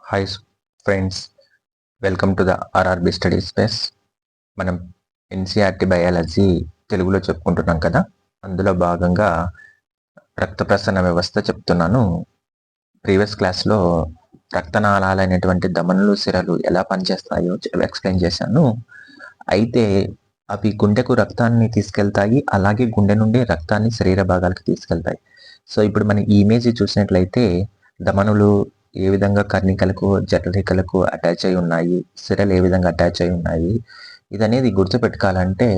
Hi friends, welcome to the RRB study space. మనం NCERT biology తెలుగులో చెప్పుకుంటున్నాం కదా. అందులో భాగంగా రక్త ప్రసరణ వ్యవస్థ చెప్తున్నాను. ప్రీవియస్ క్లాస్లో రక్తనాళాలైనటువంటి ధమనులు, సిరలు ఎలా పనిచేస్తాయో ఎక్స్ప్లెయిన్ చేశాను. అయితే అవి గుండెకు రక్తాన్ని తీసుకెళ్తాయి, అలాగే గుండె నుండి రక్తాన్ని శరీర భాగాలకు తీసుకెళ్తాయి. సో ఇప్పుడు మనం ఈ ఇమేజ్ చూసినట్లయితే ధమనులు ఏ విధంగా కర్ణికలకు, జఠరికలకు అటాచ్ అయి ఉన్నాయి, సిరలు ఏ విధంగా అటాచ్ అయి ఉన్నాయి, ఇదనేది గుర్తుపెట్టుకోవాలంటే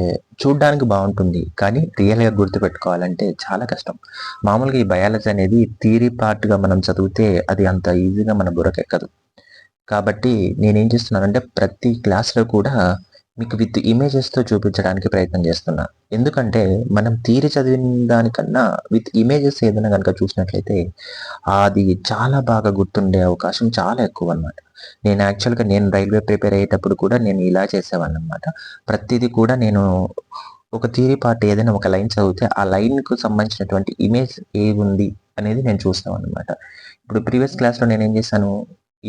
చూడ్డానికి బాగుంటుంది, కానీ రియల్గా గుర్తుపెట్టుకోవాలంటే చాలా కష్టం. మామూలుగా ఈ బయాలజీ అనేది థియరీ పార్ట్గా మనం చదివితే అది అంత ఈజీగా మన బుర్రకెక్కదు. కాబట్టి నేనేం చేస్తున్నానంటే ప్రతి క్లాస్లో కూడా మీకు విత్ ఇమేజెస్తో చూపించడానికి ప్రయత్నం చేస్తున్నా. ఎందుకంటే మనం థియరీ చదివిన దానికన్నా విత్ ఇమేజెస్ ఏదైనా కనుక చూసినట్లయితే అది చాలా బాగా గుర్తుండే అవకాశం చాలా ఎక్కువ అనమాట. నేను యాక్చువల్గా రైల్వే ప్రిపేర్ అయ్యేటప్పుడు కూడా నేను ఇలా చేసేవాడిని అనమాట. ప్రతిదీ కూడా నేను ఒక థియరీ పార్ట్ ఏదైనా ఒక లైన్ చదివితే ఆ లైన్కు సంబంధించినటువంటి ఇమేజ్ ఏది ఉంది అనేది నేను చూస్తాను అనమాట. ఇప్పుడు ప్రీవియస్ క్లాస్లో నేను ఏం చేశాను,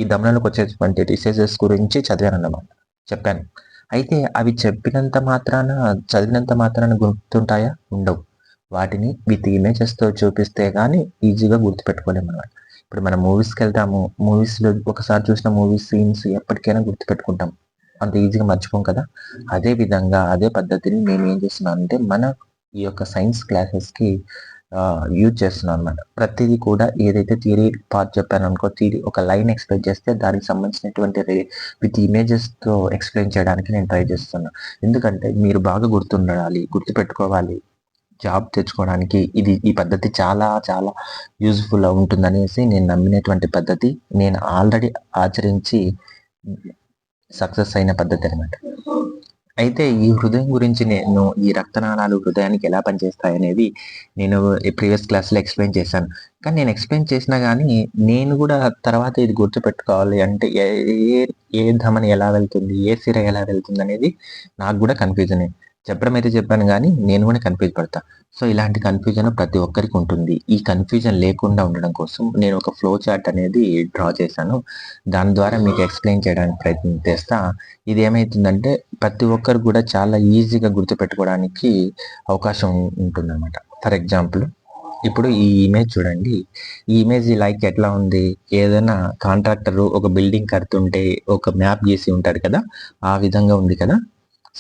ఈ దమనంలోకి వచ్చేటువంటి డిసీజెస్ గురించి చదివాను అన్నమాట, చెప్పాను. అయితే అవి చెప్పినంత మాత్రాన, చదివినంత మాత్రాన గుర్తుంటాయా? ఉండవు. వాటిని విత్ ఇమేజెస్తో చూపిస్తే కానీ ఈజీగా గుర్తుపెట్టుకోలేము అనమాట. ఇప్పుడు మనం మూవీస్కి వెళ్తాము, మూవీస్లో ఒకసారి చూసిన మూవీస్ సీన్స్ ఎప్పటికైనా గుర్తుపెట్టుకుంటాం, అంత ఈజీగా మర్చిపోం కదా. అదే విధంగా అదే పద్ధతిని నేను ఏం చేస్తున్నాను అంటే మన ఈ యొక్క సైన్స్ క్లాసెస్కి యూజ్ చేస్తున్నాను అనమాట. ప్రతిదీ కూడా ఏదైతే థియరీ పార్ట్ చెప్పాను అనుకో, థియరీ ఒక లైన్ ఎక్స్ప్లెయిన్ చేస్తే దానికి సంబంధించినటువంటి విత్ ఇమేజెస్తో ఎక్స్ప్లెయిన్ చేయడానికి నేను ట్రై చేస్తున్నాను. ఎందుకంటే మీరు బాగా గుర్తుండాలి, గుర్తుపెట్టుకోవాలి, జాబ్ తెచ్చుకోవడానికి ఈ పద్ధతి చాలా చాలా యూజ్ఫుల్ ఉంటుందనేసి నేను నమ్మినటువంటి పద్ధతి, నేను ఆల్రెడీ ఆచరించి సక్సెస్ అయిన పద్ధతి అనమాట. అయితే ఈ హృదయం గురించి నేను ఈ రక్తనాళాలు హృదయానికి ఎలా పనిచేస్తాయి అనేది నేను ప్రీవియస్ క్లాస్లో ఎక్స్ప్లెయిన్ చేశాను. కానీ నేను ఎక్స్ప్లెయిన్ చేసినా కానీ నేను కూడా తర్వాత ఇది గుర్తుపెట్టుకోవాలి అంటే ఏ ఏ ధమని ఎలా వెళ్తుంది, ఏ సిర ఎలా వెళ్తుంది అనేది నాకు కూడా కన్ఫ్యూజనే. చెప్పడం అయితే చెప్పాను కానీ నేను కూడా కన్ఫ్యూజ్ పడతా. సో ఇలాంటి కన్ఫ్యూజన్ ప్రతి ఒక్కరికి ఉంటుంది. ఈ కన్ఫ్యూజన్ లేకుండా ఉండడం కోసం నేను ఒక ఫ్లో చార్ట్ అనేది డ్రా చేశాను. దాని ద్వారా మీకు ఎక్స్ప్లెయిన్ చేయడానికి ప్రయత్నం చేస్తా. ఇది ఏమవుతుందంటే ప్రతి ఒక్కరు కూడా చాలా ఈజీగా గుర్తుపెట్టుకోవడానికి అవకాశం ఉంటుందన్నమాట. ఫర్ ఎగ్జాంపుల్, ఇప్పుడు ఈ ఇమేజ్ చూడండి. ఈ ఇమేజ్ లైక్ ఎట్లా ఉంది, ఏదైనా కాంట్రాక్టర్ ఒక బిల్డింగ్ కడుతుంటే ఒక మ్యాప్ గీసి ఉంటాడు కదా, ఆ విధంగా ఉంది కదా.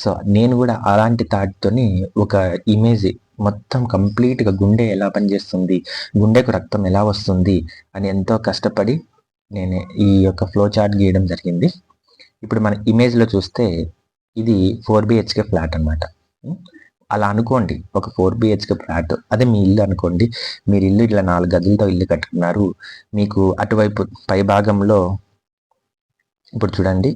సో నేను కూడా అలాంటి థాట్తోని ఒక ఇమేజ్ మొత్తం కంప్లీట్గా గుండె ఎలా పనిచేస్తుంది, గుండెకు రక్తం ఎలా వస్తుంది అని ఎంతో కష్టపడి నేను ఈ యొక్క ఫ్లో చార్ట్ గీయడం జరిగింది. ఇప్పుడు మన ఇమేజ్లో చూస్తే ఇది 4 BHK ఫ్లాట్ అనమాట. అలా అనుకోండి, ఒక 4 BHK ఫ్లాట్, అదే మీ ఇల్లు అనుకోండి. మీరు ఇల్లు ఇట్లా 4 గదులతో ఇల్లు కట్టుకున్నారు. మీకు అటువైపు పై భాగంలో ఇప్పుడు చూడండి,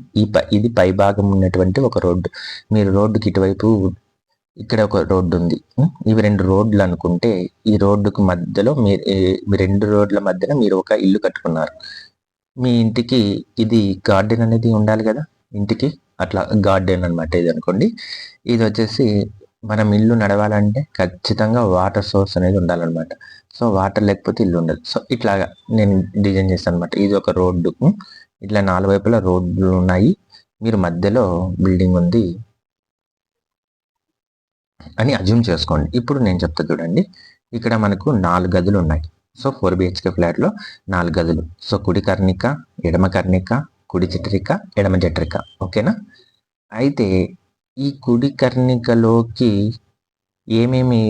ఇది పై భాగం ఉన్నటువంటి ఒక రోడ్డు. మీరు రోడ్డుకి ఇటువైపు ఇక్కడ ఒక రోడ్డు ఉంది. ఇవి 2 రోడ్లు అనుకుంటే ఈ రోడ్డుకు మధ్యలో మీరు 2 రోడ్ల మధ్యన మీరు ఒక ఇల్లు కట్టుకున్నారు. మీ ఇంటికి ఇది గార్డెన్ అనేది ఉండాలి కదా, ఇంటికి అట్లా గార్డెన్ అనమాట ఇది అనుకోండి. ఇది వచ్చేసి మనం ఇల్లు నడవాలంటే ఖచ్చితంగా వాటర్ సోర్స్ అనేది ఉండాలన్నమాట. సో వాటర్ లేకపోతే ఇల్లు ఉండదు. సో ఇట్లాగా నేను డిజైన్ చేస్తాను అనమాట. ఇది ఒక రోడ్డు, ఇట్లా 4 వైపులా రోడ్లు ఉన్నాయి, మీరు మధ్యలో బిల్డింగ్ ఉంది అని అజ్యూమ్ చేసుకోండి. ఇప్పుడు నేను చెప్తా చూడండి. ఇక్కడ మనకు 4 గదులు ఉన్నాయి. సో 4 BHK ఫ్లాట్లో 4 గదులు. సో కుడి కర్ణిక, ఎడమ కర్ణిక, కుడి జఠరిక, ఎడమ జఠరిక, ఓకేనా. అయితే ఈ కుడి కర్ణికలోకి ఏమేమి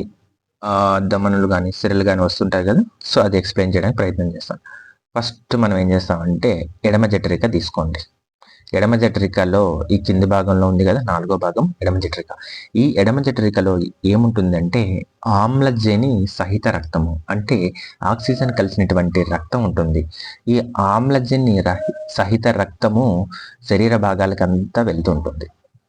దమనులు కానీ సిరలు కానీ వస్తుంటాయి కదా. సో అది ఎక్స్ప్లెయిన్ చేయడానికి ప్రయత్నం చేస్తాను. ఫస్ట్ మనం ఏం చేస్తామంటే ఎడమ జఠరిక తీసుకోండి. ఎడమ జఠరికలో ఈ కింది భాగంలో ఉంది కదా, 4వ భాగం ఎడమ జఠరిక. ఈ ఎడమ జఠరికలో ఏముంటుందంటే ఆమ్లజని సహిత రక్తము, అంటే ఆక్సిజన్ కలిసినటువంటి రక్తం ఉంటుంది. ఈ ఆమ్లజని సహిత రక్తము శరీర భాగాలకంతా వెళ్తుంటుంది.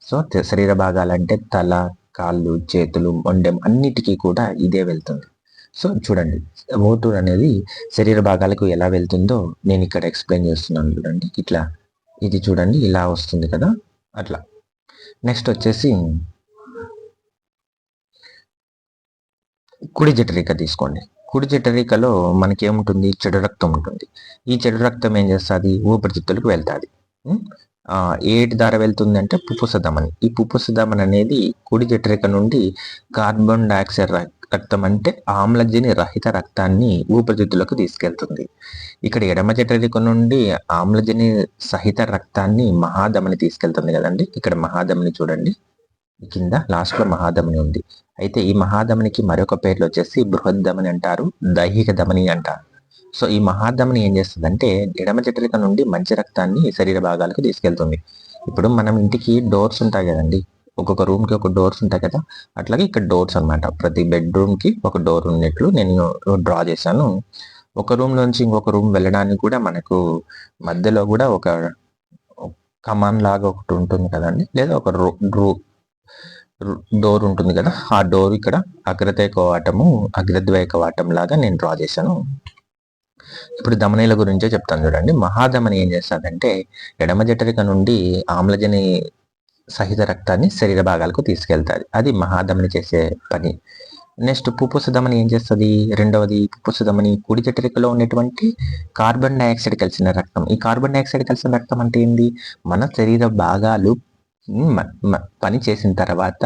సో శరీర భాగాలంటే తల, కాళ్ళు, చేతులు, మొండెం అన్నిటికీ కూడా ఇదే వెళ్తుంది. సో చూడండి, ఓటూర్ అనేది శరీర భాగాలకు ఎలా వెళ్తుందో నేను ఇక్కడ ఎక్స్ప్లెయిన్ చేస్తున్నాను. చూడండి, ఇట్లా ఇది చూడండి ఇలా వస్తుంది కదా, అట్లా. నెక్స్ట్ వచ్చేసి కుడి జఠరిక తీసుకోండి. కుడి జఠరికలో మనకేముంటుంది, చెడు రక్తం ఉంటుంది. ఈ చెడు రక్తం ఏం చేస్తుంది, ఊపిరితిత్తులకు వెళ్తుంది. ఏటి ద్వారా వెళ్తుంది అంటే పుప్పుస ధమని. ఈ పుప్పుస ధమని అనేది కుడి జఠరిక నుండి కార్బన్ డయాక్సైడ్ రక్తం అంటే ఆమ్లజని రహిత రక్తాన్ని ఊపిరితిత్తులకు తీసుకెళ్తుంది. ఇక్కడ ఎడమ జఠరిక నుండి ఆమ్లజని సహిత రక్తాన్ని మహాధమని తీసుకెళ్తుంది కదండి. ఇక్కడ మహాధమని చూడండి, కింద లాస్ట్ లో మహాధమని ఉంది. అయితే ఈ మహాధమనికి మరొక పేర్లు వచ్చేసి బృహద్ధమని అంటారు, దైహిక ధమని అంటారు. సో ఈ మహాధమని ఏం చేస్తుందంటే ఎడమ జఠరిక నుండి మంచి రక్తాన్ని శరీర భాగాలకు తీసుకెళ్తుంది. ఇప్పుడు మనం ఇంటికి డోర్స్ ఉంటాయి కదండి, ఒక్కొక్క రూమ్ కి ఒక డోర్స్ ఉంటాయి కదా, అట్లాగే ఇక్కడ డోర్స్ అనమాట. ప్రతి బెడ్రూమ్ కి ఒక డోర్ ఉన్నట్లు నేను డ్రా చేశాను. ఒక రూమ్ నుంచి ఇంకొక రూమ్ వెళ్ళడానికి కూడా మనకు మధ్యలో కూడా ఒక కమాన్ లాగా ఒకటి ఉంటుంది కదండి, లేదా ఒక డోర్ ఉంటుంది కదా. ఆ డోర్ ఇక్కడ అగ్రద్వయ కవాటము, అగ్రద్వయ కవాటం లాగా నేను డ్రా చేశాను. ఇప్పుడు ధమనీల గురించే చెప్తాను చూడండి. మహాధమని ఏం చేస్తుందంటే ఎడమ జఠరిక నుండి ఆమ్లజని సహిత రక్తాన్ని శరీర భాగాలకు తీసుకెళ్తాది. అది మహాధమని చేసే పని. నెక్స్ట్ పుప్పుస ధమని ఏం చేస్తుంది, రెండవది పుప్పుస ధమని కుడి జఠరికలో ఉన్నటువంటి కార్బన్ డైఆక్సైడ్ కలిసిన రక్తం. ఈ కార్బన్ డైఆక్సైడ్ కలిసిన రక్తం అంటే ఏంది, మన శరీర భాగాలు పని చేసిన తర్వాత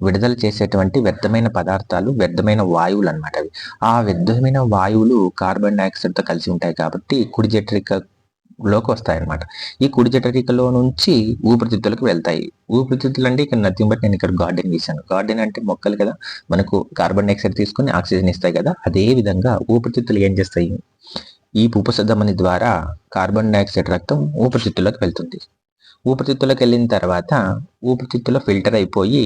విడుదల చేసేటువంటి వ్యర్థమైన పదార్థాలు, వ్యర్థమైన వాయువులు అనమాట. అవి ఆ వ్యర్థమైన వాయువులు కార్బన్ డైఆక్సైడ్ తో కలిసి ఉంటాయి కాబట్టి కుడి జఠరికలోకి వస్తాయి అనమాట. ఈ కుడి జఠరికలో నుంచి ఊపిరితిత్తులకు వెళ్తాయి. ఊపిరితిత్తులు అంటే ఇక్కడ నథింగ్ బట్ నేను ఇక్కడ గార్డెన్ గీశాను. గార్డెన్ అంటే మొక్కలు కదా, మనకు కార్బన్ డైఆక్సైడ్ తీసుకొని ఆక్సిజన్ ఇస్తాయి కదా. అదే విధంగా ఊపిరితిత్తులు ఏం చేస్తాయి, ఈ పుప్పుస ధమని ద్వారా కార్బన్ డైఆక్సైడ్ రక్తం ఊపిరితిత్తులకు వెళ్తుంది. ఊపిరితిత్తులకు వెళ్ళిన తర్వాత ఊపిరితిత్తులో ఫిల్టర్ అయిపోయి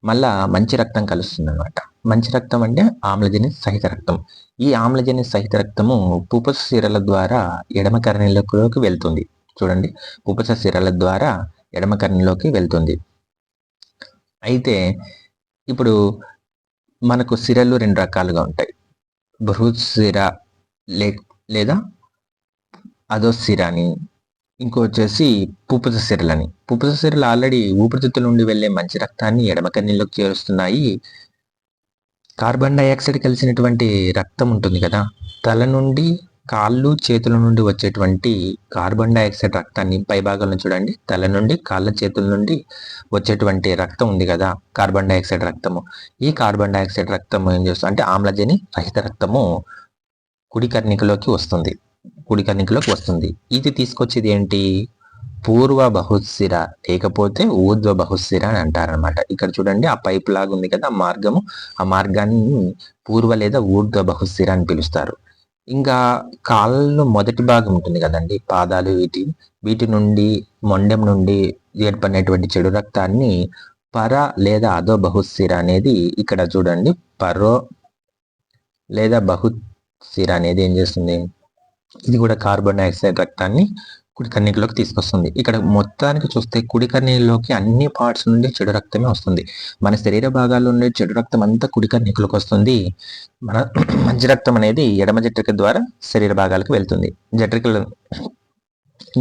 మళ్ళా మంచి రక్తం కలుస్తుంది అనమాట. మంచి రక్తం అంటే ఆమ్లజని సహిత రక్తం. ఈ ఆమ్లజని సహిత రక్తము పుప్పుస సిరల ద్వారా ఎడమ కర్ణిలోకి వెళ్తుంది. చూడండి, పుప్పుస సిరల ద్వారా ఎడమ కర్ణిలోకి వెళ్తుంది. అయితే ఇప్పుడు మనకు సిరలు రెండు రకాలుగా ఉంటాయి, బృహత్సిర లేదా అధోసిర అని, ఇంకో వచ్చేసి పుప్పుస సిరలని. పుప్పుస సిరలు ఆల్రెడీ ఊపిరితిత్తుల నుండి వెళ్లే మంచి రక్తాన్ని ఎడమ కన్నులోకి చేరుస్తున్నాయి. కార్బన్ డైఆక్సైడ్ కలిసినటువంటి రక్తం ఉంటుంది కదా, తల నుండి కాళ్ళు చేతుల నుండి వచ్చేటువంటి కార్బన్ డైఆక్సైడ్ రక్తాన్ని పై భాగంలో చూడండి, తల నుండి కాళ్ళ చేతుల నుండి వచ్చేటువంటి రక్తం ఉంది కదా, కార్బన్ డైఆక్సైడ్ రక్తము. ఈ కార్బన్ డైఆక్సైడ్ రక్తము ఏం చేస్తుంది అంటే ఆమ్లజని రహిత రక్తము కుడి కర్ణికలోకి వస్తుంది. ఇది తీసుకొచ్చేది ఏంటి, పూర్వ బహుశిర లేకపోతే ఊర్ధ్వ బహుశిర అని అంటారనమాట. ఇక్కడ చూడండి, ఆ పైప్ లాగా ఉంది కదా మార్గము, ఆ మార్గాన్ని పూర్వ లేదా ఊర్ధ్వ బహుశిర అని పిలుస్తారు. ఇంకా కాళ్ళలో మొదటి భాగం ఉంటుంది కదండి, పాదాలు, వీటి నుండి మొండెం నుండి ఏర్పడినటువంటి చెడు రక్తాన్ని పర లేదా అధో బహుశిర అనేది ఇక్కడ చూడండి, పరో లేదా బహుశిర అనేది ఏం చేస్తుంది, ఇది కూడా కార్బన్ డైఆక్సైడ్ రక్తాన్ని కుడి కర్ణికలోకి తీసుకొస్తుంది. ఇక్కడ మొత్తానికి చూస్తే కుడి కర్ణికలోకి అన్ని పార్ట్స్ నుండి చెడు రక్తమే వస్తుంది. మన శరీర భాగాల్లో ఉండే చెడు రక్తం అంతా కుడి కర్ణికలోకి వస్తుంది. మన మంచి రక్తం అనేది ఎడమ జఠరిక ద్వారా శరీర భాగాలకు వెళ్తుంది. జఠరికలు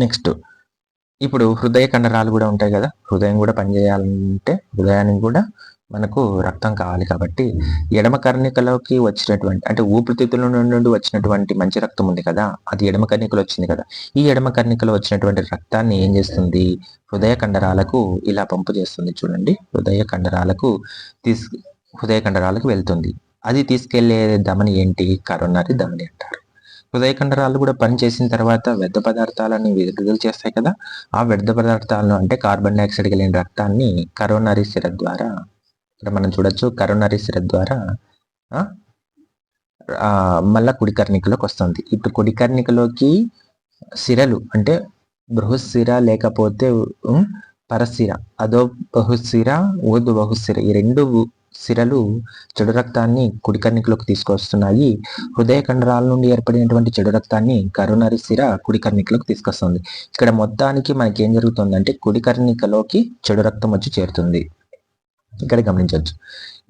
నెక్స్ట్ ఇప్పుడు హృదయ కండరాలు కూడా ఉంటాయి కదా, హృదయం కూడా పనిచేయాలంటే హృదయానికి కూడా మనకు రక్తం కావాలి. కాబట్టి ఎడమ కర్ణికలోకి వచ్చినటువంటి అంటే ఊపిరితిత్తుల నుండి వచ్చినటువంటి మంచి రక్తం ఉంది కదా, అది ఎడమ కర్ణికలో వచ్చింది కదా. ఈ ఎడమ కర్ణికలో వచ్చినటువంటి రక్తాన్ని ఏం చేస్తుంది, హృదయ కండరాలకు ఇలా పంపు చేస్తుంది. చూడండి, హృదయ కండరాలకు వెళ్తుంది. అది తీసుకెళ్లే ధమని ఏంటి, కరోనరీ ధమని అంటారు. హృదయ కండరాలు కూడా పని చేసిన తర్వాత వ్యర్థ పదార్థాలను విడుదల చేస్తాయి కదా. ఆ వ్యర్థ పదార్థాలను అంటే కార్బన్ డైఆక్సైడ్ కలిగిన రక్తాన్ని కరోనరీ సిర ద్వారా ఇక్కడ మనం చూడొచ్చు, కరోనరీ సిర ద్వారా మళ్ళా కుడి కర్ణికలోకి వస్తుంది. ఇప్పుడు కుడి కర్ణికలోకి సిరలు అంటే బృహస్సిర లేకపోతే పరసిర, అదో బహుశిర, ఊర్ధ్వ బహుశిర, ఈ రెండు సిరలు చెడు రక్తాన్ని కుడి కర్ణికలోకి తీసుకొస్తున్నాయి. హృదయ కండరాల నుండి ఏర్పడినటువంటి చెడు రక్తాన్ని కరోనరీ సిర కుడి కర్ణికలోకి తీసుకొస్తుంది. ఇక్కడ మొత్తానికి మనకి ఏం జరుగుతుందంటే కుడి కర్ణికలోకి చెడు రక్తం వచ్చి చేరుతుంది. ఇక్కడ గమనించవచ్చు.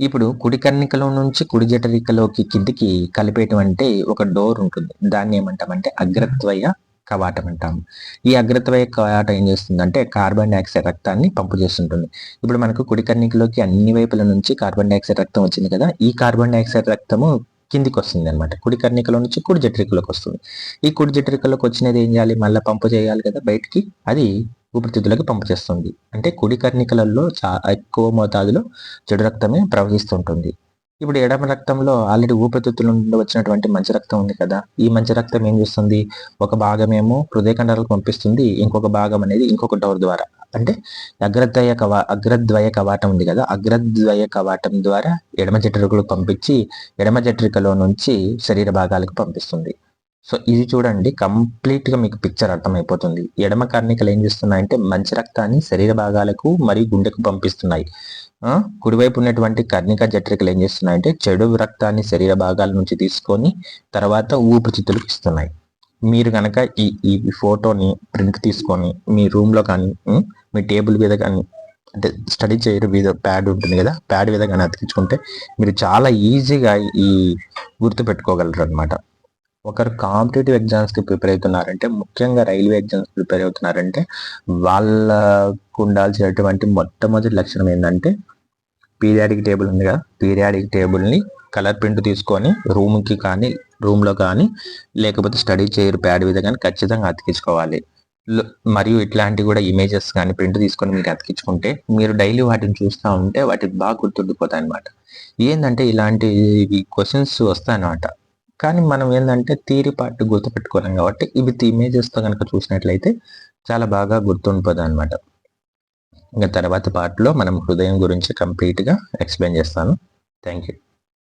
ఇప్పుడు కుడి కర్ణికలో నుంచి కుడి జఠరికలోకి కిందికి కలిపేటువంటి ఒక డోర్ ఉంటుంది. దాన్ని ఏమంటామంటే అగ్రద్వయ కవాటం అంటాము. ఈ అగ్రద్వయ కవాటం ఏం చేస్తుందంటే కార్బన్ డైఆక్సైడ్ రక్తాన్ని పంపు చేస్తుంటుంది. ఇప్పుడు మనకు కుడి కర్ణికలోకి అన్ని వైపుల నుంచి కార్బన్ డైఆక్సైడ్ రక్తం వచ్చింది కదా, ఈ కార్బన్ డైఆక్సైడ్ రక్తము కిందికి వస్తుంది అనమాట. కుడి కర్ణికలో నుంచి కుడి జఠరికలోకి వస్తుంది. ఈ కుడి జఠరికలోకి వచ్చినది ఏం చేయాలి, మళ్ళీ పంపు చేయాలి కదా బయటికి, అది ఊపిరితిత్తులకి పంపు చేస్తుంది. అంటే కుడి కర్ణికలలో ఎక్కువ మోతాదులో చెడు రక్తమే ప్రవహిస్తుంటుంది. ఇప్పుడు ఎడమ రక్తంలో ఆల్రెడీ ఊపిరితిత్తుల నుండి వచ్చినటువంటి మంచి రక్తం ఉంది కదా, ఈ మంచి రక్తం ఏం చేస్తుంది, ఒక భాగమేమో హృదయ కండరాలకు పంపిస్తుంది, ఇంకొక భాగం అనేది ఇంకొక డోర్ ద్వారా, అంటే అగ్రద్వయ కవాటం ఉంది కదా, అగ్రద్వయ కవాటం ద్వారా ఎడమ జఠరికలకు పంపించి ఎడమ జఠరికలో నుంచి శరీర భాగాలకు పంపిస్తుంది. సో ఇది చూడండి, కంప్లీట్ గా మీకు పిక్చర్ అర్థమైపోతుంది. ఎడమ కర్ణికలు ఏం చేస్తున్నాయంటే మంచి రక్తాన్ని శరీర భాగాలకు మరియు గుండెకు పంపిస్తున్నాయి. కుడివైపు ఉన్నటువంటి కర్ణిక జఠరికలు ఏం చేస్తున్నాయంటే చెడు రక్తాన్ని శరీర భాగాల నుంచి తీసుకొని తర్వాత ఊపిరితిత్తులకు ఇస్తున్నాయి. మీరు కనుక ఈ ఫోటోని ప్రింట్ తీసుకొని మీ రూమ్ లో కానీ మీ టేబుల్ మీద కానీ, అంటే స్టడీ చేయడం మీద ప్యాడ్ ఉంటుంది కదా, ప్యాడ్ మీద కానీ అతికించుకుంటే మీరు చాలా ఈజీగా ఈ గుర్తు పెట్టుకోగలరు అనమాట. ఒకరు కాంపిటేటివ్ ఎగ్జామ్స్కి ప్రిపేర్ అవుతున్నారంటే, ముఖ్యంగా రైల్వే ఎగ్జామ్స్ ప్రిపేర్ అవుతున్నారంటే వాళ్ళకు ఉండాల్సినటువంటి మొట్టమొదటి లక్షణం ఏంటంటే పీరియాడిక్ టేబుల్ ఉంది కదా, పీరియాడిక్ టేబుల్ని కలర్ ప్రింట్ తీసుకొని రూమ్కి కానీ రూమ్లో కానీ లేకపోతే స్టడీ చైర్ ప్యాడ్ మీద కానీ ఖచ్చితంగా అతికించుకోవాలి. మరియు ఇట్లాంటివి కూడా ఇమేజెస్ కానీ ప్రింట్ తీసుకొని మీరు అతికించుకుంటే మీరు డైలీ వాటిని చూస్తూ ఉంటే వాటికి బాగా గుర్తుండిపోతాయి అనమాట. ఏంటంటే ఇలాంటి క్వశ్చన్స్ వస్తాయి అన్నమాట. కానీ మనం ఏంటంటే థియరీ పార్ట్ గుర్తుపెట్టుకోలేం కాబట్టి ఇవి ఇమేజెస్తో కనుక చూసినట్లయితే చాలా బాగా గుర్తుండిపోతుంది అనమాట. ఇంకా తర్వాత పార్ట్లో మనం హృదయం గురించి కంప్లీట్గా ఎక్స్ప్లెయిన్ చేస్తాను. Thank you.